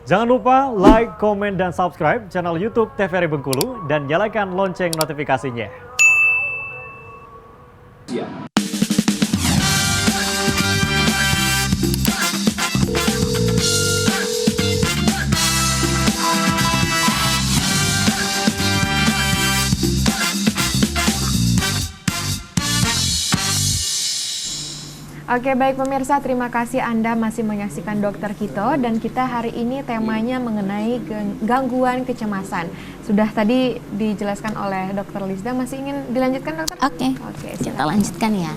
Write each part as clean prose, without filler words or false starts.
Jangan lupa like, komen, dan subscribe channel YouTube TVRI Bengkulu dan nyalakan lonceng notifikasinya. Oke, baik pemirsa, terima kasih Anda masih menyaksikan Dokter Kito, dan kita hari ini temanya mengenai gangguan kecemasan. Sudah tadi dijelaskan oleh Dokter Lizda, masih ingin dilanjutkan Dokter? Oke, kita lanjutkan ya.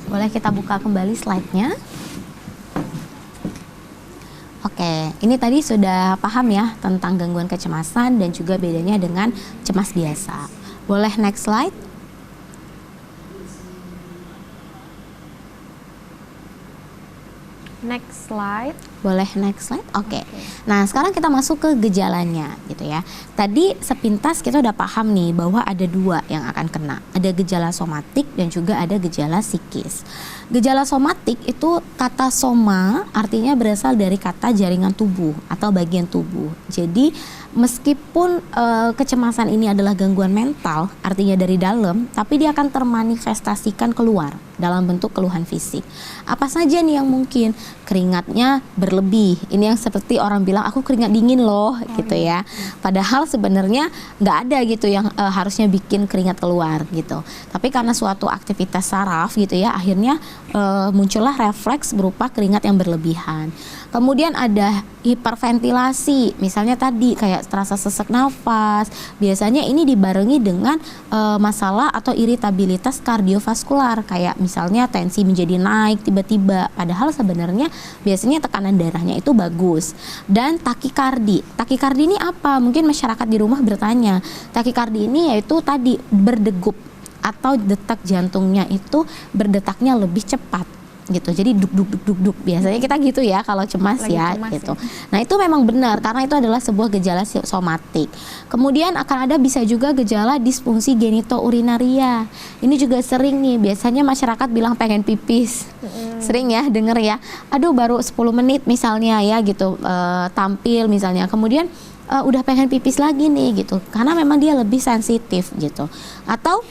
Boleh kita buka kembali slide-nya. Oke, ini tadi sudah paham ya tentang gangguan kecemasan dan juga bedanya dengan cemas biasa. Boleh next slide? Next slide. Boleh next slide? Oke. Nah, sekarang kita masuk ke gejalanya gitu ya. Tadi sepintas kita udah paham nih bahwa ada dua yang akan kena. Ada gejala somatik dan juga ada gejala psikis. Gejala somatik itu kata soma artinya berasal dari kata jaringan tubuh atau bagian tubuh. Jadi meskipun kecemasan ini adalah gangguan mental, artinya dari dalam, tapi dia akan termanifestasikan keluar dalam bentuk keluhan fisik. Apa saja nih yang mungkin? Keringatnya berlebih. Ini yang seperti orang bilang, aku keringat dingin loh, gitu ya. Padahal sebenarnya nggak ada gitu yang harusnya bikin keringat keluar gitu. Tapi karena suatu aktivitas saraf gitu ya, akhirnya muncullah refleks berupa keringat yang berlebihan. Kemudian ada hiperventilasi, misalnya tadi kayak terasa sesak nafas. Biasanya ini dibarengi dengan masalah atau iritabilitas kardiovaskular, kayak misalnya tensi menjadi naik tiba-tiba. Padahal sebenarnya biasanya tekanan darahnya itu bagus. Dan takikardi. Takikardi ini apa? Mungkin masyarakat di rumah bertanya. Takikardi ini yaitu tadi berdegup atau detak jantungnya itu berdetaknya lebih cepat gitu. Jadi duk. Biasanya kita gitu ya kalau cemas ya gitu. Nah, itu memang benar karena itu adalah sebuah gejala somatik. Kemudian akan ada bisa juga gejala disfungsi genitourinaria. Ini juga sering nih, biasanya masyarakat bilang pengen pipis. Sering ya denger ya. Aduh, baru 10 menit misalnya ya gitu tampil misalnya. Kemudian udah pengen pipis lagi nih gitu. Karena memang dia lebih sensitif gitu. Atau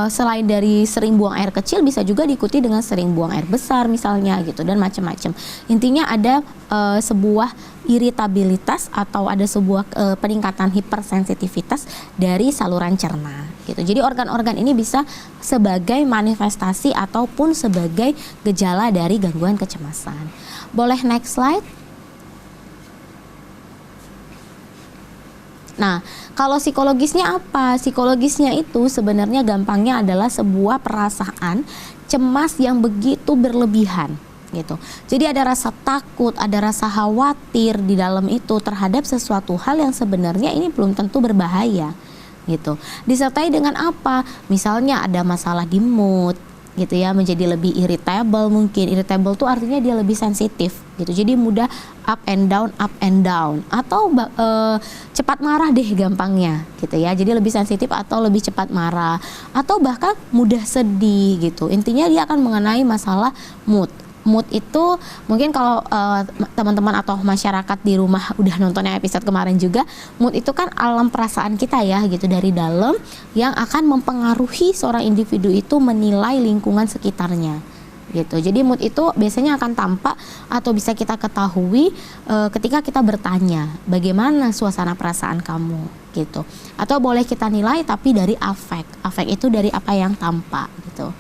selain dari sering buang air kecil bisa juga diikuti dengan sering buang air besar misalnya gitu, dan macam-macam. Intinya ada sebuah iritabilitas atau ada sebuah peningkatan hipersensitivitas dari saluran cerna gitu. Jadi organ-organ ini bisa sebagai manifestasi ataupun sebagai gejala dari gangguan kecemasan. Boleh next slide? Nah, kalau psikologisnya apa? Psikologisnya itu sebenarnya gampangnya adalah sebuah perasaan cemas yang begitu berlebihan gitu. Jadi ada rasa takut, ada rasa khawatir di dalam itu terhadap sesuatu hal yang sebenarnya ini belum tentu berbahaya gitu. Disertai dengan apa? Misalnya ada masalah di mood gitu ya, menjadi lebih irritable mungkin. Irritable tuh artinya dia lebih sensitif gitu. Jadi mudah up and down atau cepat marah deh gampangnya gitu ya. Jadi lebih sensitif atau lebih cepat marah atau bahkan mudah sedih gitu. Intinya dia akan mengenai masalah mood. Mood itu mungkin kalau teman-teman atau masyarakat di rumah udah nonton yang episode kemarin juga, mood itu kan alam perasaan kita ya gitu, dari dalam yang akan mempengaruhi seorang individu itu menilai lingkungan sekitarnya gitu. Jadi mood itu biasanya akan tampak atau bisa kita ketahui ketika kita bertanya bagaimana suasana perasaan kamu gitu, atau boleh kita nilai tapi dari afek itu dari apa yang tampak gitu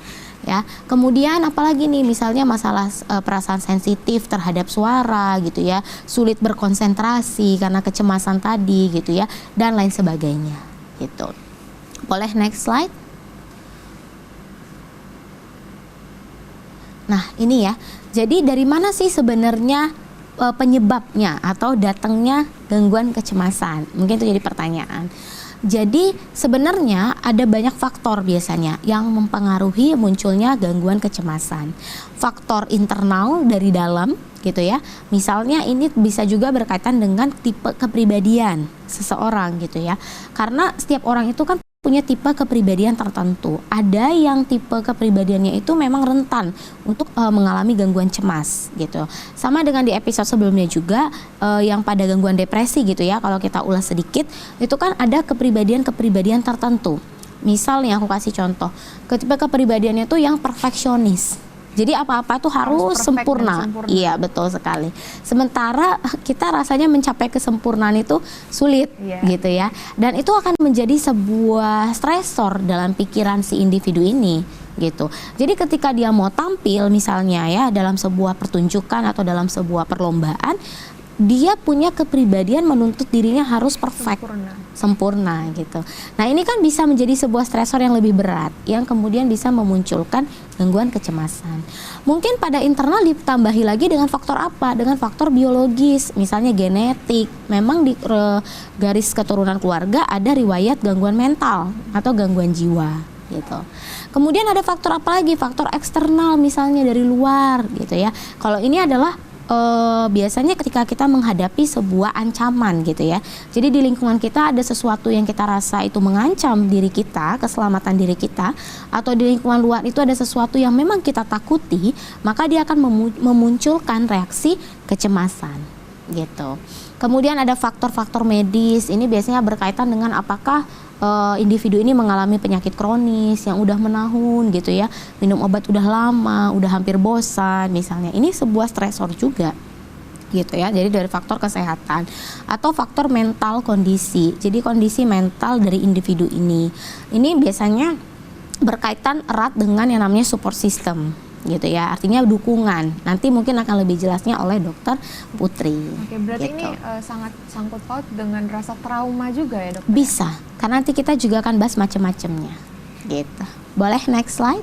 ya. Kemudian apalagi nih, misalnya masalah perasaan sensitif terhadap suara gitu ya, sulit berkonsentrasi karena kecemasan tadi gitu ya, dan lain sebagainya gitu. Boleh next slide? Nah, ini ya. Jadi dari mana sih sebenarnya penyebabnya atau datangnya gangguan kecemasan? Mungkin itu jadi pertanyaan. Jadi sebenarnya ada banyak faktor biasanya yang mempengaruhi munculnya gangguan kecemasan. Faktor internal dari dalam gitu ya. Misalnya ini bisa juga berkaitan dengan tipe kepribadian seseorang gitu ya. Karena setiap orang itu kan punya punya tipe kepribadian tertentu. Ada yang tipe kepribadiannya itu memang rentan untuk mengalami gangguan cemas gitu. Sama dengan di episode sebelumnya juga yang pada gangguan depresi gitu ya. Kalau kita ulas sedikit, itu kan ada kepribadian tertentu. Misal nih aku kasih contoh, tipe kepribadiannya tuh yang perfeksionis. Jadi apa-apa tuh harus sempurna. Iya, betul sekali. Sementara kita rasanya mencapai kesempurnaan itu sulit gitu ya. Dan itu akan menjadi sebuah stresor dalam pikiran si individu ini gitu. Jadi ketika dia mau tampil misalnya ya dalam sebuah pertunjukan atau dalam sebuah perlombaan, dia punya kepribadian menuntut dirinya harus perfect, sempurna gitu. Nah ini kan bisa menjadi sebuah stresor yang lebih berat, yang kemudian bisa memunculkan gangguan kecemasan. Mungkin pada internal ditambahi lagi dengan faktor apa? Dengan faktor biologis, misalnya genetik. Memang di garis keturunan keluarga ada riwayat gangguan mental atau gangguan jiwa gitu. Kemudian ada faktor apa lagi? Faktor eksternal misalnya dari luar gitu ya. Kalau ini adalah biasanya ketika kita menghadapi sebuah ancaman gitu ya. Jadi di lingkungan kita ada sesuatu yang kita rasa itu mengancam diri kita, keselamatan diri kita, atau di lingkungan luar itu ada sesuatu yang memang kita takuti, maka dia akan memunculkan reaksi kecemasan gitu. Kemudian ada faktor-faktor medis, ini biasanya berkaitan dengan apakah individu ini mengalami penyakit kronis yang udah menahun gitu ya, minum obat udah lama, udah hampir bosan misalnya, ini sebuah stresor juga gitu ya. Jadi dari faktor kesehatan atau faktor mental kondisi, jadi kondisi mental dari individu ini biasanya berkaitan erat dengan yang namanya support system gitu ya, artinya dukungan. Nanti mungkin akan lebih jelasnya oleh Dokter Putri. Oke, berarti gitu. ini sangat sangkut paut dengan rasa trauma juga ya, Dokter? Bisa, karena nanti kita juga akan bahas macam-macamnya gitu. Boleh next slide?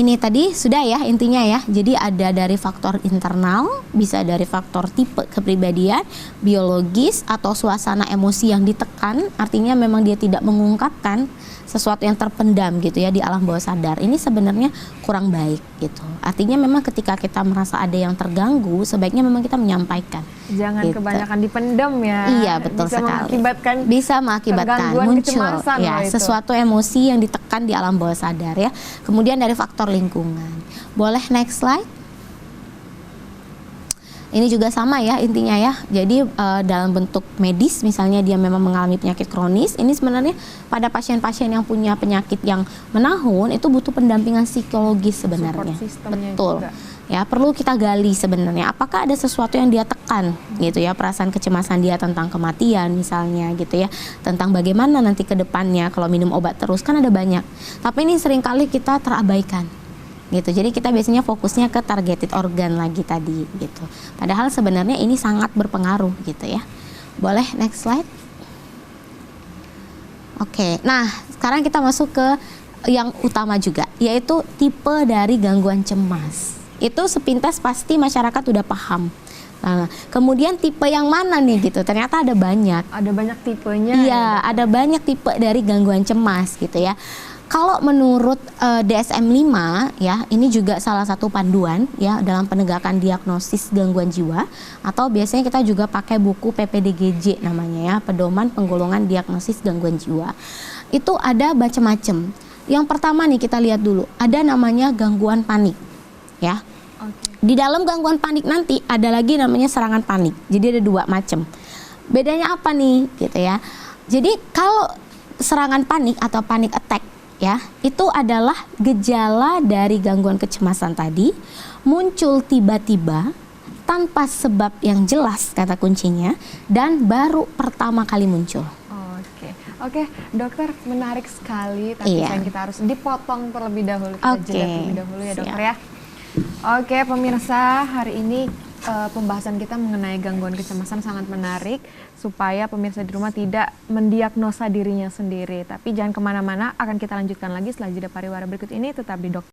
Ini tadi sudah ya intinya ya. Jadi ada dari faktor internal, bisa dari faktor tipe kepribadian, biologis, atau suasana emosi yang ditekan, artinya memang dia tidak mengungkapkan sesuatu yang terpendam gitu ya di alam bawah sadar. Ini sebenarnya kurang baik gitu. Artinya memang ketika kita merasa ada yang terganggu, sebaiknya memang kita menyampaikan. Jangan gitu. kebanyakan dipendam ya. Iya, betul sekali. Bisa mengakibatkan muncul ya itu. sesuatu emosi yang ditekan di alam bawah sadar ya. Kemudian dari faktor lingkungan. Boleh next slide? Ini juga sama ya intinya ya. Jadi dalam bentuk medis misalnya dia memang mengalami penyakit kronis, ini sebenarnya pada pasien-pasien yang punya penyakit yang menahun itu butuh pendampingan psikologis sebenarnya. Betul. Juga. Ya, perlu kita gali sebenarnya apakah ada sesuatu yang dia tekan gitu ya, perasaan kecemasan dia tentang kematian misalnya gitu ya, tentang bagaimana nanti ke depannya kalau minum obat terus, kan ada banyak. Tapi ini seringkali kita terabaikan gitu. Jadi kita biasanya fokusnya ke targeted organ lagi tadi gitu. Padahal sebenarnya ini sangat berpengaruh gitu ya. Boleh next slide? Oke. Nah, sekarang kita masuk ke yang utama juga, yaitu tipe dari gangguan cemas. Itu sepintas pasti masyarakat udah paham. Nah, kemudian tipe yang mana nih gitu? Ternyata ada banyak. Ada banyak tipenya. Iya, ya, ada banyak tipe dari gangguan cemas gitu ya. Kalau menurut DSM-5 ya, ini juga salah satu panduan ya dalam penegakan diagnosis gangguan jiwa, atau biasanya kita juga pakai buku PPDGJ namanya ya, Pedoman Penggolongan Diagnosis Gangguan Jiwa. Itu ada macam-macam. Yang pertama nih kita lihat dulu, ada namanya gangguan panik ya. Di dalam gangguan panik nanti ada lagi namanya serangan panik. Jadi ada dua macam. Bedanya apa nih gitu ya. Jadi kalau serangan panik atau panic attack ya, itu adalah gejala dari gangguan kecemasan tadi muncul tiba-tiba tanpa sebab yang jelas kata kuncinya, dan baru pertama kali muncul. Oke, dokter, menarik sekali, tapi sayang kita harus dipotong terlebih dahulu, kita jeda terlebih dahulu ya dokter ya. Oke pemirsa, hari ini pembahasan kita mengenai gangguan kecemasan sangat menarik, supaya pemirsa di rumah tidak mendiagnosa dirinya sendiri. Tapi jangan kemana-mana, akan kita lanjutkan lagi setelah jeda pariwara berikut ini, tetap di Dokter